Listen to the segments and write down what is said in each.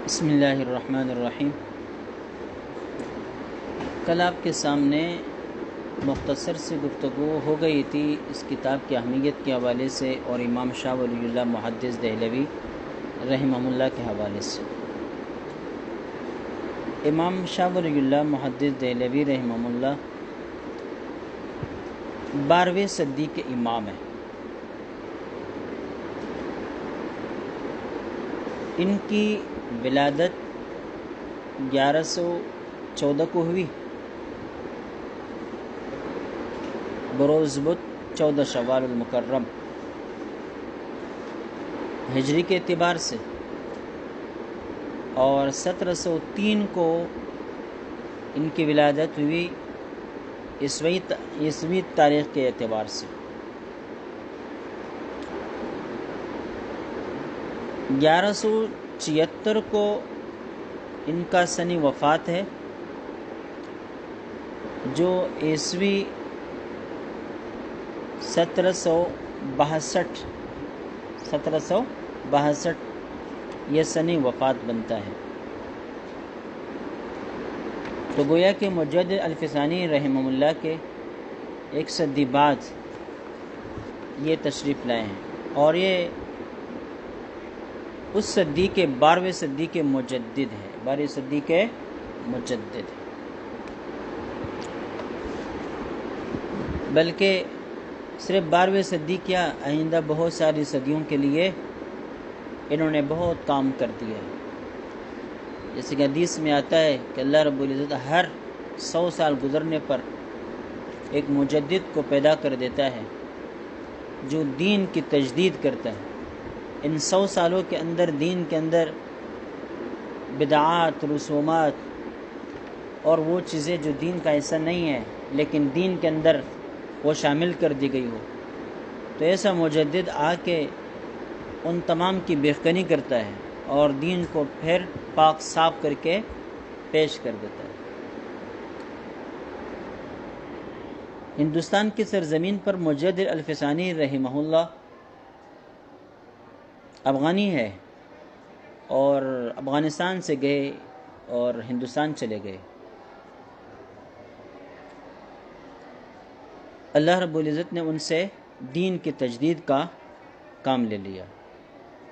بسم اللہ الرحمن الرحیم۔ کل آپ کے سامنے مختصر سی گفتگو ہو گئی تھی اس کتاب کی اہمیت کے حوالے سے اور امام شاہ ولی اللہ محدث دہلوی رحمہ اللہ کے حوالے سے۔ امام شاہ ولی اللہ محدث دہلوی رحمہ اللہ 12ویں صدی کے امام ہیں۔ ان کی ولادت 1114 کو ہوئی بروز بدھ 14 شوال المکرم ہجری کے اعتبار سے، اور 1703 کو ان کی ولادت ہوئی عیسوی تاریخ کے اعتبار سے۔ 1176 کو ان کا سنِ وفات ہے، جو عیسوی 1762 یہ سنِ وفات بنتا ہے۔ تو گویا کہ مجدد الفسانی رحمہ اللہ کے 1 صدی بعد یہ تشریف لائے ہیں، اور یہ اس صدی کے 12ویں صدی کے مجدد ہیں، 12ویں صدی کے مجدد ہیں۔ بلکہ صرف 12ویں صدی کیا، آئندہ بہت ساری صدیوں کے لیے انہوں نے بہت کام کر دیا ہے۔ جیسے کہ حدیث میں آتا ہے کہ اللہ رب العزت ہر 100 سال گزرنے پر ایک مجدد کو پیدا کر دیتا ہے جو دین کی تجدید کرتا ہے۔ ان 100 سالوں کے اندر دین کے اندر بدعات، رسومات اور وہ چیزیں جو دین کا حصہ نہیں ہے لیکن دین کے اندر وہ شامل کر دی گئی ہو، تو ایسا مجدد آ کے ان تمام کی بحقانی کرتا ہے اور دین کو پھر پاک صاف کر کے پیش کر دیتا ہے۔ ہندوستان کی سرزمین پر مجدد الفسانی رحمہ اللہ افغانی ہے، اور افغانستان سے گئے اور ہندوستان چلے گئے۔ اللہ رب العزت نے ان سے دین کی تجدید کا کام لے لیا۔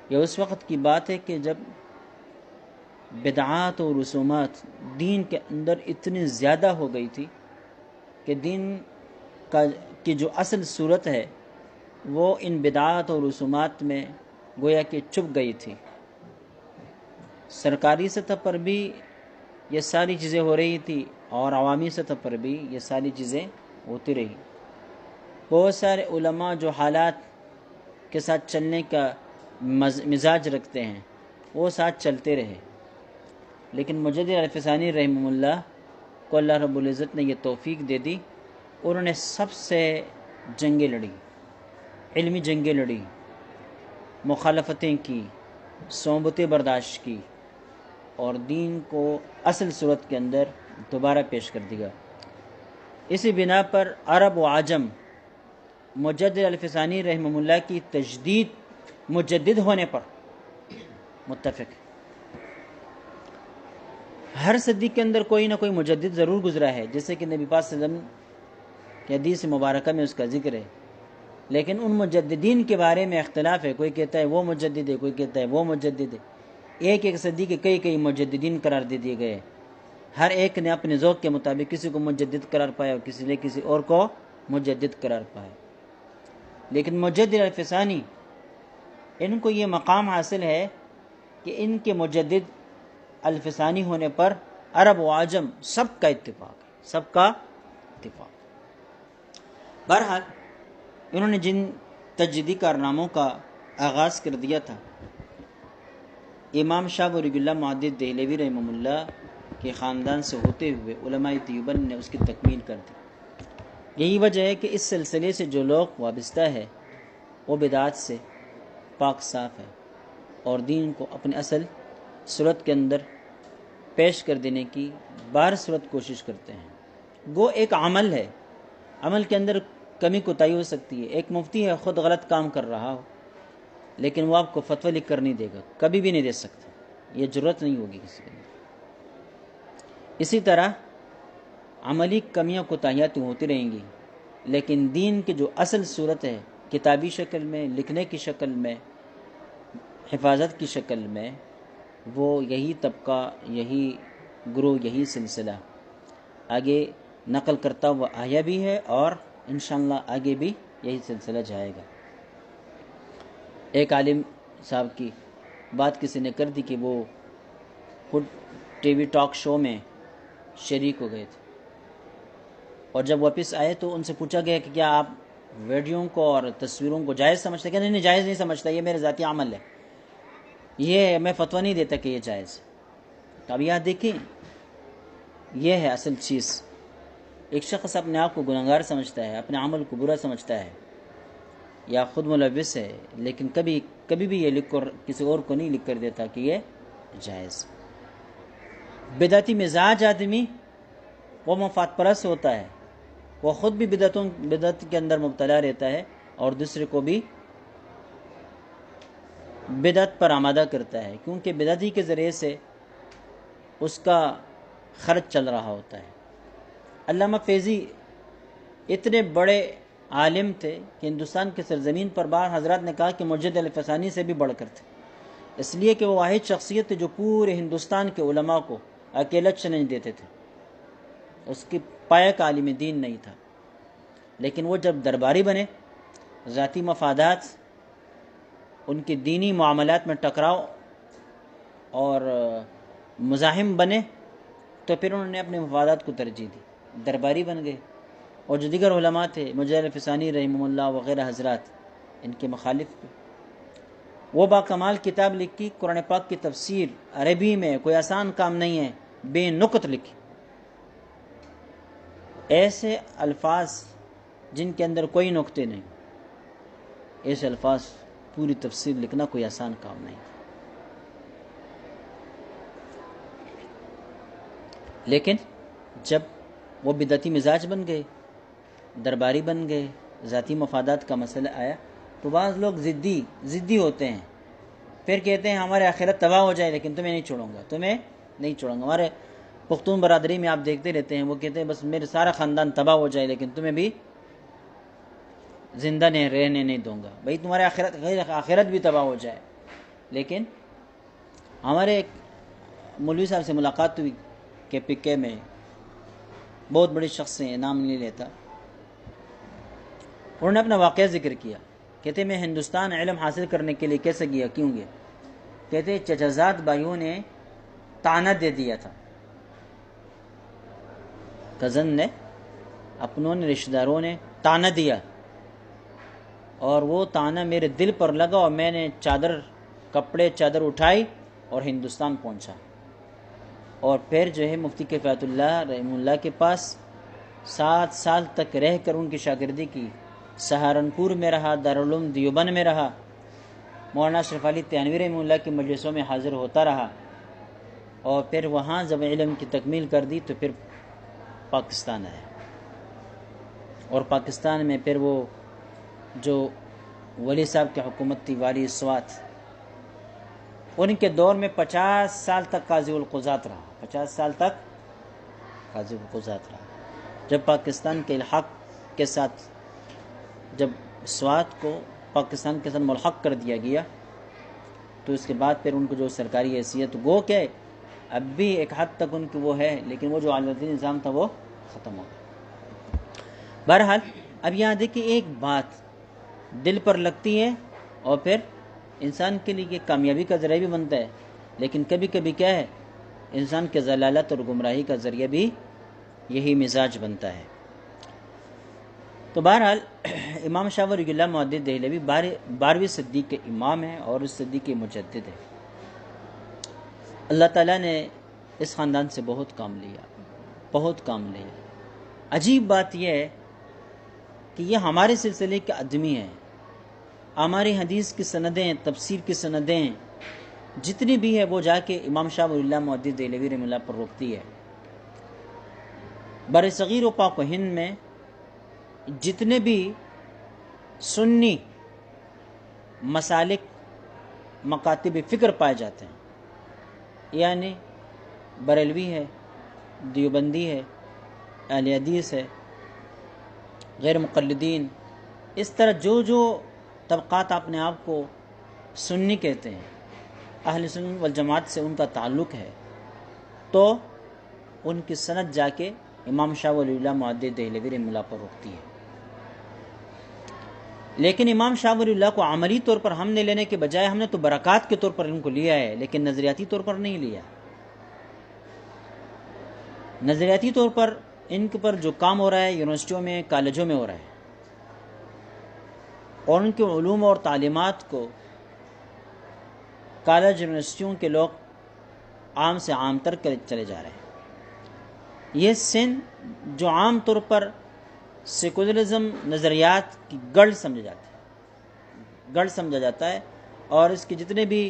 یہ اس وقت کی بات ہے کہ جب بدعات و رسومات دین کے اندر اتنی زیادہ ہو گئی تھی کہ دین کی جو اصل صورت ہے وہ ان بدعات و رسومات میں گویا کہ چھپ گئی تھی۔ سرکاری سطح پر بھی یہ ساری چیزیں ہو رہی تھی اور عوامی سطح پر بھی یہ ساری چیزیں ہوتی رہی۔ بہت سارے علماء جو حالات کے ساتھ چلنے کا مزاج رکھتے ہیں وہ ساتھ چلتے رہے، لیکن مجدد الفسانی رحمہ اللہ کو اللہ رب العزت نے یہ توفیق دے دی، انہوں نے سب سے جنگیں لڑی، علمی جنگیں لڑی، مخالفتیں کی، صعوبتیں برداشت کی، اور دین کو اصل صورت کے اندر دوبارہ پیش کر دیا۔ اسی بنا پر عرب و عجم مجدد الفسانی رحمہ اللہ کی تجدید مجدد ہونے پر متفق ہے۔ ہر صدی کے اندر کوئی نہ کوئی مجدد ضرور گزرا ہے، جیسے کہ نبی پاک صلی اللہ علیہ وسلم کی حدیث مبارکہ میں اس کا ذکر ہے، لیکن ان مجددین کے بارے میں اختلاف ہے۔ کوئی کہتا ہے وہ مجدد ہے، کوئی کہتا ہے وہ مجدد ہے۔ ایک صدی کے کئی مجددین قرار دے دیے گئے، ہر ایک نے اپنے ذوق کے مطابق کسی کو مجدد قرار پایا اور کسی نے کسی اور کو مجدد قرار پایا۔ لیکن مجدد الفسانی ان کو یہ مقام حاصل ہے کہ ان کے مجدد الفسانی ہونے پر عرب و عجم سب کا اتفاق ہے، سب کا اتفاق۔ بہرحال انہوں نے جن تجدیدی کارناموں کا آغاز کر دیا تھا، امام شاہ ولی اللہ محدث دہلوی رحمہ اللہ کے خاندان سے ہوتے ہوئے علماء دیوبند نے اس کی تکمیل کر دی۔ یہی وجہ ہے کہ اس سلسلے سے جو لوگ وابستہ ہے وہ بدعات سے پاک صاف ہے اور دین کو اپنے اصل صورت کے اندر پیش کر دینے کی بار صورت کوشش کرتے ہیں۔ وہ ایک عمل ہے، عمل کے اندر کمی کوتاہی ہو سکتی ہے۔ ایک مفتی ہے، خود غلط کام کر رہا ہو، لیکن وہ آپ کو فتویٰ لکھ کر نہیں دے گا، کبھی بھی نہیں دے سکتا۔ یہ ضرورت نہیں ہوگی کسی کے اندر۔ اسی طرح عملی کمیاں کوتاہیاں تو ہوتی رہیں گی، لیکن دین کی جو اصل صورت ہے کتابی شکل میں، لکھنے کی شکل میں، حفاظت کی شکل میں، وہ یہی طبقہ، یہی گروہ، یہی سلسلہ آگے نقل کرتا ہوا آیا بھی ہے، اور انشاءاللہ آگے بھی یہی سلسلہ جائے گا۔ ایک عالم صاحب کی بات کسی نے کر دی کہ وہ خود ٹی وی ٹاک شو میں شریک ہو گئے تھے، اور جب واپس آئے تو ان سے پوچھا گیا کہ کیا آپ ویڈیو کو اور تصویروں کو جائز سمجھتے؟ کہ نہیں، جائز نہیں سمجھتا، یہ میرے ذاتی عمل ہے، یہ میں فتویٰ نہیں دیتا کہ یہ جائز ہے۔ تو اب یہاں دیکھیں، یہ ہے اصل چیز۔ ایک شخص اپنے آپ کو گناہگار سمجھتا ہے، اپنے عمل کو برا سمجھتا ہے یا خود ملوث ہے، لیکن کبھی بھی یہ لکھ کر کسی اور کو نہیں لکھ کر دیتا کہ یہ جائز۔ بدعتی مزاج آدمی وہ مفاد پرست ہوتا ہے، وہ خود بھی بدعت کے اندر مبتلا رہتا ہے اور دوسرے کو بھی بدعت پر آمادہ کرتا ہے، کیونکہ بدعتی کے ذریعے سے اس کا خرچ چل رہا ہوتا ہے۔ علامہ فیضی اتنے بڑے عالم تھے کہ ہندوستان کے سرزمین پر بعض حضرات نے کہا کہ مجد الفسانی سے بھی بڑھ کر تھے، اس لیے کہ وہ واحد شخصیت تھی جو پورے ہندوستان کے علماء کو اکیلا چیلنج دیتے تھے، اس کی پایہ کا عالم دین نہیں تھا۔ لیکن وہ جب درباری بنے، ذاتی مفادات، ان کی دینی معاملات میں ٹکراؤ اور مزاحم بنے، تو پھر انہوں نے اپنے مفادات کو ترجیح دی، درباری بن گئے۔ اور جو دیگر علماء تھے، مجد الفسانی رحمہ اللہ وغیرہ حضرات، ان کے مخالف تھے۔ وہ باکمال کتاب لکھی، قرآن پاک کی تفسیر عربی میں، کوئی آسان کام نہیں ہے، بے نقط لکھی، ایسے الفاظ جن کے اندر کوئی نقطے نہیں، ایسے الفاظ پوری تفسیر لکھنا کوئی آسان کام نہیں۔ لیکن جب وہ بدعتی مزاج بن گئے، درباری بن گئے، ذاتی مفادات کا مسئلہ آیا، تو بعض لوگ ضدی ہوتے ہیں، پھر کہتے ہیں ہمارے آخرت تباہ ہو جائے لیکن تمہیں نہیں چھوڑوں گا۔ ہمارے پختون برادری میں آپ دیکھتے رہتے ہیں، وہ کہتے ہیں بس میرے سارا خاندان تباہ ہو جائے لیکن تمہیں بھی زندہ رہنے نہیں دوں گا، بھئی تمہارے آخرت بھی تباہ ہو جائے۔ لیکن ہمارے ایک مولوی صاحب سے ملاقات ہوئی کہ پکے میں، بہت بڑے شخص ہیں، نام نہیں لیتا، انہوں نے اپنا واقعہ ذکر کیا، کہتے میں ہندوستان علم حاصل کرنے کے لیے کیسے گیا، کیوں گیا؟ کہتے چچازاد بھائیوں نے طعنہ دے دیا تھا، کزن نے، اپنوں نے، رشتہ داروں نے طعنہ دیا، اور وہ طعنہ میرے دل پر لگا، اور میں نے چادر اٹھائی اور ہندوستان پہنچا، اور پھر جو ہے مفتی کفایت اللہ رحمہ اللہ کے پاس 7 سال تک رہ کر ان کی شاگردی کی، سہارنپور میں رہا، دارالعلوم دیوبند میں رہا، مولانا اشرف علی تھانوی رحمہ اللہ کی مجلسوں میں حاضر ہوتا رہا، اور پھر وہاں جب علم کی تکمیل کر دی تو پھر پاکستان آیا، اور پاکستان میں پھر وہ جو ولی صاحب کی حکومت تھی، والی سوات، ان کے دور میں 50 سال تک قاضی القضات رہا، 50 سال تک قاضی القضات رہا۔ جب پاکستان کے الحاق کے ساتھ، جب سوات کو پاکستان کے ساتھ ملحق کر دیا گیا، تو اس کے بعد پھر ان کو جو سرکاری حیثیت، گو کہ اب بھی ایک حد تک ان کی وہ ہے، لیکن وہ جو عالمگیر نظام تھا وہ ختم ہو گیا۔ بہرحال اب یہاں دیکھیں، ایک بات دل پر لگتی ہے اور پھر انسان کے لیے یہ کامیابی کا ذریعہ بھی بنتا ہے، لیکن کبھی کبھی کیا ہے، انسان کے ضلالت اور گمراہی کا ذریعہ بھی یہی مزاج بنتا ہے۔ تو بہرحال امام شاہ ولی اللہ محدث دہلوی 12ویں صدی کے امام ہیں اور اس صدی کے مجدد ہیں۔ اللہ تعالیٰ نے اس خاندان سے بہت کام لیا۔ عجیب بات یہ ہے کہ یہ ہمارے سلسلے کے آدمی ہیں، ہماری حدیث کی سندیں، تفسیر کی سندیں جتنی بھی ہے وہ جا کے امام شاہ ولی اللہ محدث دہلوی رحمہ اللہ پر روکتی ہے۔ بر صغیر و پاک و ہند میں جتنے بھی سنی مسالک، مکاتب فکر پائے جاتے ہیں، یعنی بریلوی ہے، دیوبندی ہے، اہل حدیث ہے، غیر مقلدین، اس طرح جو جو طبقات اپنے آپ کو سنی کہتے ہیں، اہل سنت والجماعت سے ان کا تعلق ہے، تو ان کی سند جا کے امام شاہ ولی اللہ محدث دہلوی رحمہ اللہ پر رکتی ہے۔ لیکن امام شاہ ولی اللہ کو عملی طور پر ہم نے لینے کے بجائے ہم نے تو برکات کے طور پر ان کو لیا ہے، لیکن نظریاتی طور پر نہیں لیا۔ نظریاتی طور پر ان کے پر جو کام ہو رہا ہے یونیورسٹیوں میں، کالجوں میں ہو رہا ہے، اور ان کے علوم اور تعلیمات کو کالج یونیورسٹیوں کے لوگ عام سے عام تر کر چلے جا رہے ہیں۔ یہ سندھ جو عام طور پر سیکولرزم نظریات کی گڑھ سمجھا جاتا ہے، اور اس کے جتنے بھی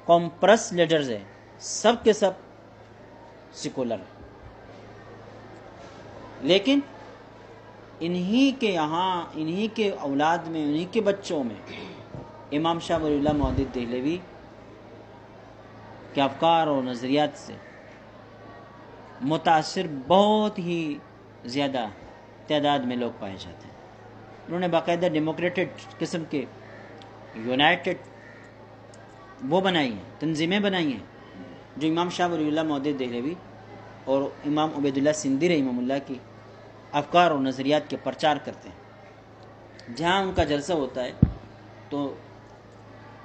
کمپرس لیڈرز ہیں سب کے سب سیکولر ہیں، لیکن انہی کے یہاں، انہی کے اولاد میں، انہی کے بچوں میں امام شاہ ولی اللہ محدث دہلوی کے افکار اور نظریات سے متاثر بہت ہی زیادہ تعداد میں لوگ پائے جاتے ہیں۔ انہوں نے باقاعدہ ڈیموکریٹڈ قسم کے یونائٹڈ وہ بنائی ہیں، تنظیمیں بنائی ہیں، جو امام شاہ ولی اللہ محدث دہلوی اور امام عبید اللہ سندھی رحمہ اللہ کی افکار اور نظریات کے پرچار کرتے ہیں۔ جہاں ان کا جلسہ ہوتا ہے تو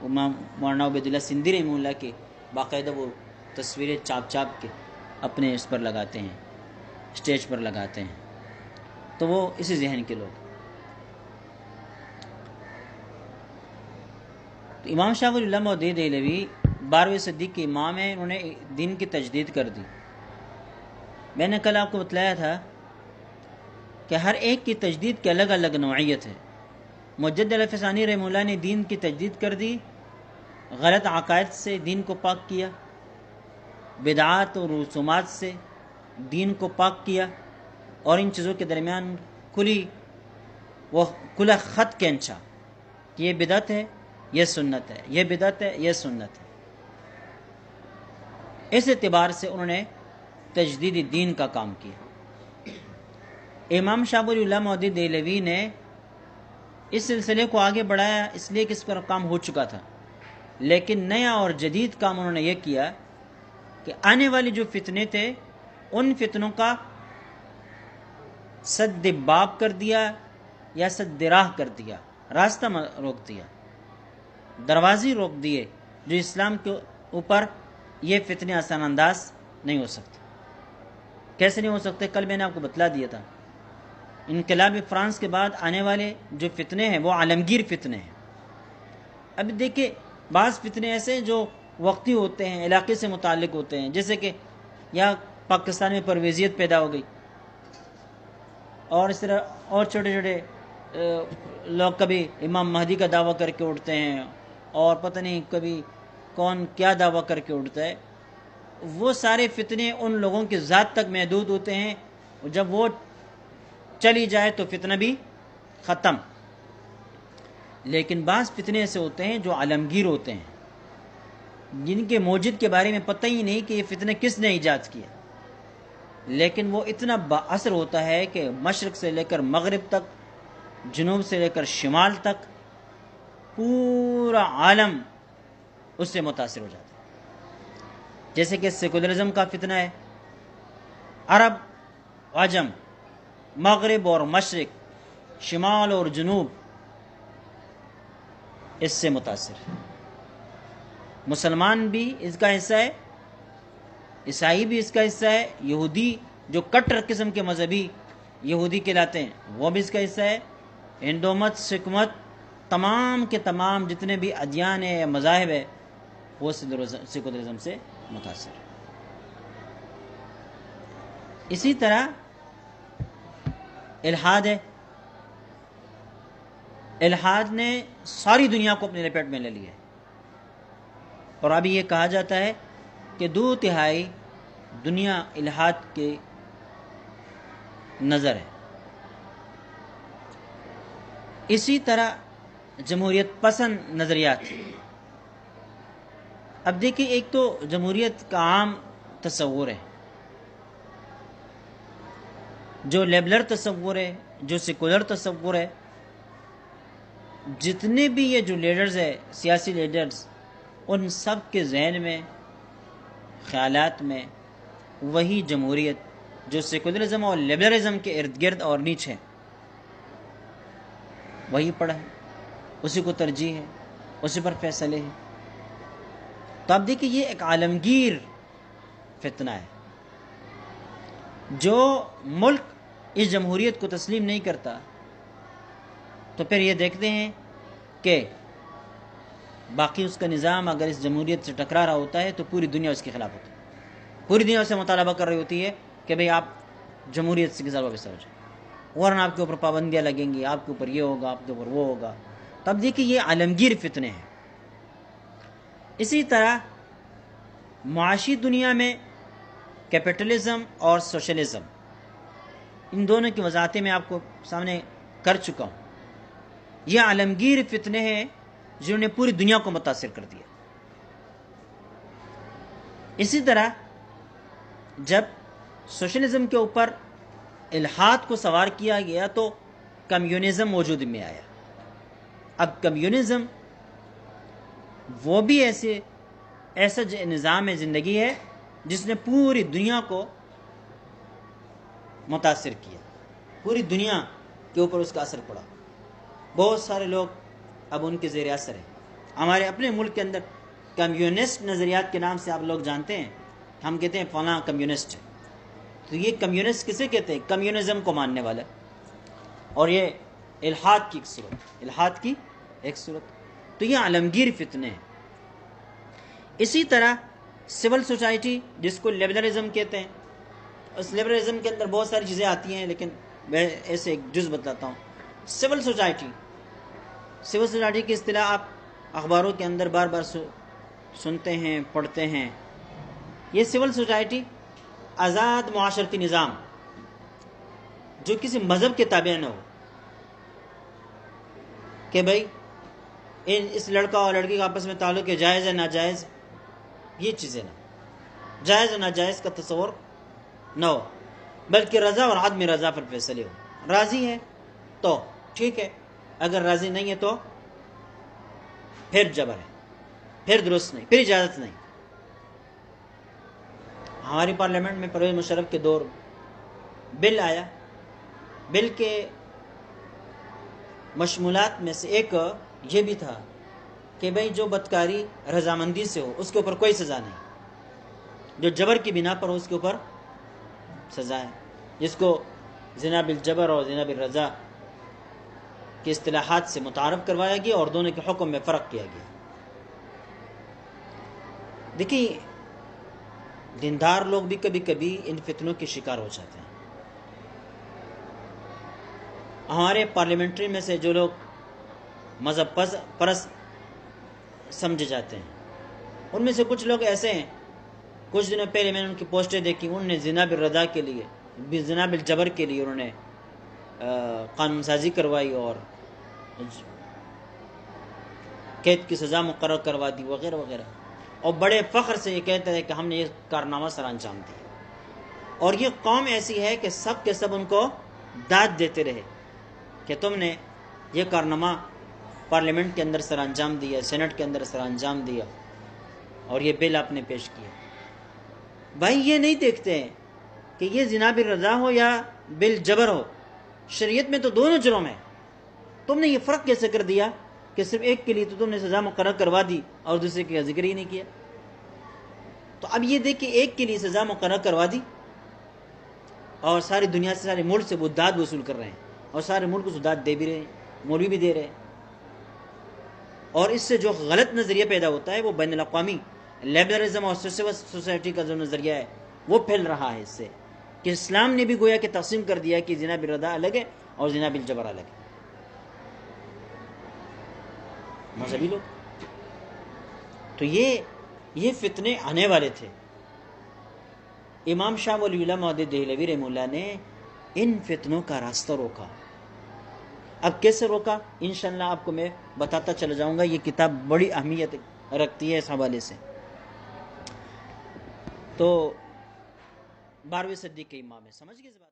امام مولانا عبید اللہ سندھی رحمہ اللہ کے باقاعدہ وہ تصویریں چاپ کے اپنے اس پر لگاتے ہیں، اسٹیج پر لگاتے ہیں، تو وہ اسی ذہن کے لوگ۔ تو امام شاہ ولی اللہ محدث دہلوی 12ویں صدی کے امام ہیں، انہوں نے دین کی تجدید کر دی۔ میں نے کل آپ کو بتلایا تھا کہ ہر ایک کی تجدید کی الگ الگ نوعیت ہے۔ مجدد الفسانی رحمہ اللہ نے دین کی تجدید کر دی، غلط عقائد سے دین کو پاک کیا، بدعات اور رسومات سے دین کو پاک کیا، اور ان چیزوں کے درمیان کھلا خط کھینچا کہ یہ بدعت ہے، یہ سنت ہے، یہ بدعت ہے، یہ سنت ہے۔ اس اعتبار سے انہوں نے تجدید دین کا کام کیا۔ امام شاہ ولی اللہ محدث دہلوی نے اس سلسلے کو آگے بڑھایا، اس لیے کہ اس پر کام ہو چکا تھا، لیکن نیا اور جدید کام انہوں نے یہ کیا کہ آنے والی جو فتنے تھے ان فتنوں کا سد باب کر دیا یا سد راہ کر دیا، راستہ روک دیا، دروازے روک دیے، جو اسلام کے اوپر یہ فتنے آسان انداز نہیں ہو سکتے۔ کیسے نہیں ہو سکتے؟ کل میں نے آپ کو بتلا دیا تھا، انقلاب فرانس کے بعد آنے والے جو فتنے ہیں وہ عالمگیر فتنے ہیں۔ اب دیکھیں، بعض فتنے ایسے ہیں جو وقتی ہوتے ہیں، علاقے سے متعلق ہوتے ہیں، جیسے کہ یہاں پاکستان میں پرویزیت پیدا ہو گئی، اور اس طرح اور چھوٹے چھوٹے لوگ کبھی امام مہدی کا دعویٰ کر کے اٹھتے ہیں، اور پتہ نہیں کبھی کون کیا دعویٰ کر کے اٹھتا ہے۔ وہ سارے فتنے ان لوگوں کی ذات تک محدود ہوتے ہیں، اور جب وہ چلی جائے تو فتنہ بھی ختم۔ لیکن بعض فتنے ایسے ہوتے ہیں جو عالمگیر ہوتے ہیں، جن کے موجد کے بارے میں پتہ ہی نہیں کہ یہ فتنہ کس نے ایجاد کیا، لیکن وہ اتنا با اثر ہوتا ہے کہ مشرق سے لے کر مغرب تک، جنوب سے لے کر شمال تک پورا عالم اس سے متاثر ہو جاتا ہے۔ جیسے کہ سیکولرزم کا فتنہ ہے، عرب، عجم، مغرب اور مشرق، شمال اور جنوب اس سے متاثر ہے۔ مسلمان بھی اس کا حصہ ہے، عیسائی بھی اس کا حصہ ہے، یہودی جو کٹر قسم کے مذہبی یہودی کہلاتے ہیں وہ بھی اس کا حصہ ہے، ہندو مت، سکھ مت، تمام کے تمام جتنے بھی ادیان ہیں یا مذاہب ہے وہ سیکولرزم سے متاثر ہے۔ اسی طرح الحاد ہے، الحاد نے ساری دنیا کو اپنے لپیٹ میں لے لیا ہے، اور ابھی یہ کہا جاتا ہے کہ 2/3 دنیا الحاد کے نظر ہے۔ اسی طرح جمہوریت پسند نظریات، اب دیکھیں، ایک تو جمہوریت کا عام تصور ہے، جو لیبلر تصور ہے، جو سیکولر تصور ہے، جتنے بھی یہ جو لیڈرز ہیں، سیاسی لیڈرز، ان سب کے ذہن میں، خیالات میں وہی جمہوریت جو سیکولرزم اور لیبرلزم کے ارد گرد اور نیچ ہے، وہی پڑا ہے، اسی کو ترجیح ہے، اسی پر فیصلے ہیں۔ تو آپ دیکھیں، یہ ایک عالمگیر فتنہ ہے۔ جو ملک اس جمہوریت کو تسلیم نہیں کرتا، تو پھر یہ دیکھتے ہیں کہ باقی اس کا نظام اگر اس جمہوریت سے ٹکرا رہا ہوتا ہے تو پوری دنیا اس کے خلاف ہوتی ہے، پوری دنیا اسے مطالبہ کر رہی ہوتی ہے کہ بھئی آپ جمہوریت سے کسا وابستہ ہو جائیں، ورنہ آپ کے اوپر پابندیاں لگیں گی، آپ کے اوپر یہ ہوگا، آپ کے اوپر وہ ہوگا۔ تب دیکھیں، یہ عالمگیر فتنے ہیں۔ اسی طرح معاشی دنیا میں کیپٹلزم اور سوشلزم، ان دونوں کی وضاحتیں میں آپ کو سامنے کر چکا ہوں۔ یہ عالمگیر فتنے ہیں جنہوں نے پوری دنیا کو متاثر کر دیا۔ اسی طرح جب سوشلزم کے اوپر الحاد کو سوار کیا گیا تو کمیونزم موجود میں آیا۔ اب کمیونزم وہ بھی ایسا نظام زندگی ہے جس نے پوری دنیا کو متاثر کیا، پوری دنیا کے اوپر اس کا اثر پڑا۔ بہت سارے لوگ اب ان کے زیر اثر ہیں۔ ہمارے اپنے ملک کے اندر کمیونسٹ نظریات کے نام سے آپ لوگ جانتے ہیں، ہم کہتے ہیں فلاں کمیونسٹ ہے۔ تو یہ کمیونسٹ کسے کہتے ہیں؟ کمیونزم کو ماننے والا، اور یہ الحاد کی ایک صورت۔ تو یہ عالمگیر فتنے ہیں۔ اسی طرح سول سوسائٹی، جس کو لیبرلزم کہتے ہیں، اس لیبرلزم کے اندر بہت ساری چیزیں آتی ہیں، لیکن میں ایسے ایک جز بتاتا ہوں۔ سول سوسائٹی کی اصطلاح آپ اخباروں کے اندر بار بار سنتے ہیں، پڑھتے ہیں۔ یہ سول سوسائٹی آزاد معاشرتی نظام جو کسی مذہب کے تابع نہ ہو، کہ بھئی اس لڑکا اور لڑکی کا آپس میں تعلق ہے، جائز ہے ناجائز، یہ چیزیں نہ، جائز و ناجائز کا تصور نہ ہو، بلکہ رضا اور عدم رضا پر فیصلے ہو۔ راضی ہے تو ٹھیک ہے، اگر راضی نہیں ہے تو پھر جبر ہے، پھر درست نہیں، پھر اجازت نہیں۔ ہماری پارلیمنٹ میں پرویز مشرف کے دور بل آیا، بل کے مشمولات میں سے ایک یہ بھی تھا کہ بھئی جو بدکاری رضامندی سے ہو اس کے اوپر کوئی سزا نہیں، جو جبر کی بنا پر ہو اس کے اوپر سزا ہے، جس کو زنا بالجبر اور زنا بالرضا کی اصطلاحات سے متعارف کروایا گیا اور دونوں کے حکم میں فرق کیا گیا۔ دیکھیں، دیندار لوگ بھی کبھی کبھی ان فتنوں کے شکار ہو جاتے ہیں۔ ہمارے پارلیمنٹری میں سے جو لوگ مذہب پرست سمجھے جاتے ہیں، ان میں سے کچھ لوگ ایسے ہیں، کچھ دنوں پہلے میں نے ان کی پوسٹیں دیکھی، انہوں نے زنا بالرضا کے لیے، زنا بالجبر کے لیے انہوں نے قانون سازی کروائی اور قید کی سزا مقرر کروا دی وغیرہ وغیرہ، اور بڑے فخر سے یہ کہتے ہیں کہ ہم نے یہ کارنامہ سر انجام دیا۔ اور یہ قوم ایسی ہے کہ سب کے سب ان کو داد دیتے رہے کہ تم نے یہ کارنامہ پارلیمنٹ کے اندر سر انجام دیا، سینٹ کے اندر سر انجام دیا، اور یہ بل آپ نے پیش کیا۔ بھائی یہ نہیں دیکھتے ہیں کہ یہ زنا بالرضا ہو یا بالجبر ہو، شریعت میں تو دونوں جرم ہیں۔ تم نے یہ فرق کیسے کر دیا کہ صرف ایک کے لیے تو تم نے سزا مقرر کروا دی اور دوسرے کا ذکر ہی نہیں کیا؟ تو اب یہ دیکھ کہ ایک کے لیے سزا مقرر کروا دی اور ساری دنیا سے، سارے ملک سے وہ داد وصول کر رہے ہیں، اور سارے ملک اس داد دے بھی رہے ہیں، مولوی بھی دے رہے ہیں۔ اور اس سے جو غلط نظریہ پیدا ہوتا ہے وہ بین الاقوامی لیبرلزم اور سوسائٹی کا جو نظریہ ہے وہ پھیل رہا ہے، اس سے کہ اسلام نے بھی گویا کہ تقسیم کر دیا کہ زنا بالرضا الگ ہے اور زنا بالجبر الگ ہے۔ مذہبی لوگ، تو یہ فتنے آنے والے تھے۔ امام شاہ ولی اللہ محدث دہلوی رحمہ اللہ نے ان فتنوں کا راستہ روکا۔ اب کیسے روکا انشاءاللہ آپ کو میں بتاتا چلا جاؤں گا۔ یہ کتاب بڑی اہمیت رکھتی ہے اس حوالے سے۔ تو 12ویں صدی کے امام ہے. سمجھ گئے اس بات.